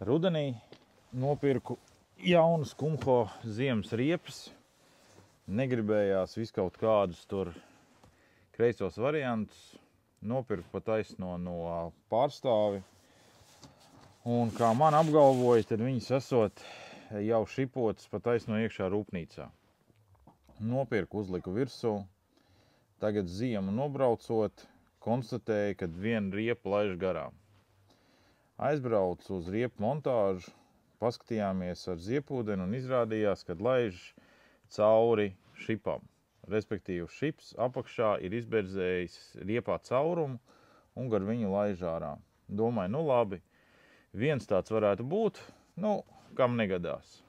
Rudenī nopirku jaunas Kumho ziemas riepas. Negribējās viskaut kādus tur kreisos variantus. Nopirku pa taisno no pārstāvi. Un kā man apgalvoja, tad viņas esot jau šipotas pa taisno iekšā rūpnīcā. Nopirku, uzliku virsū. Tagad ziemu nobraucot, konstatēju, ka viena riepa laiž garām. Aizbraucu uz riepu montāžu, paskatījāmies ar ziepūdeni un izrādījās, ka laiž cauri šipam. Respektīvi, šips apakšā ir izberzējis riepā caurumu un gar viņu laiž ārā. Domāju, nu labi, viens tāds varētu būt, nu, kam negadās.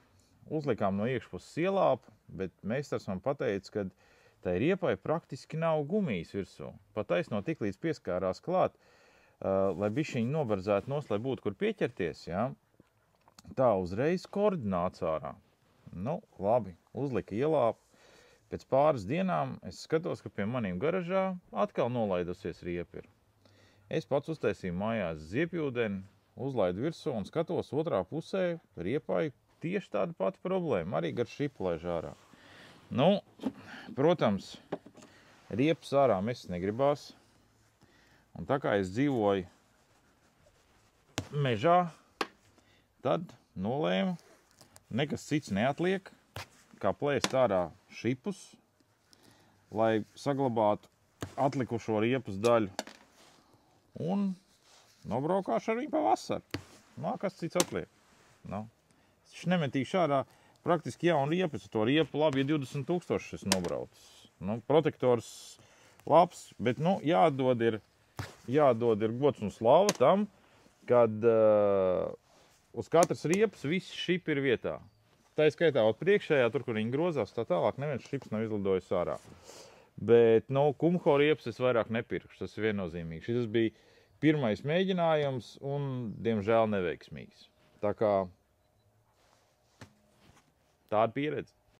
Uzlikām no iekšpuses ielāpu, bet meistars man pateica, ka tai riepai praktiski nav gumijas virsū. Pat taisno tiklīdz pieskārās klāt, lai bišķiņi nobarzētu nos, lai būtu kur pieķerties, ja? Tā uzreiz koordināts ārā. Nu, labi, uzlika ielāpu. Pēc pāris dienām es skatos, ka pie maniem garažā atkal nolaidusies riepa ir. Es pats uztaisīju mājās ziepjūdeni, uzlaidu virsū un skatos otrā pusē riepai tieši tāda pati problēma, arī gar šipu laiž ārā. Nu, protams, riepas ārā mest negribās. Un tā kā es dzīvoju mežā, tad nolēmu, nekas cits neatliek, kā plēst ārā šipus, lai saglabātu atlikušo riepas daļu. Un nobraukāšu ar viņu pa vasaru. Nā, kas cits atliek? Nu, es nemetīšu ārā praktiski jaunu riepu. To riepu labi, ja 20 000 es nobraucis. Nu, protektors labs, bet, nu, jādod ir gods un slava tam, kad uz katras riepas visi šipi ir vietā. Tā ir skaitā, priekšējā, tur, kur viņi grozās, tā tālāk neviens šips nav izlidojis ārā. Bet, nu, Kumho riepas es vairāk nepirkšu, tas ir viennozīmīgi. Šis bija pirmais mēģinājums un, diemžēl, neveiksmīgs. Tā kā tāda pieredze.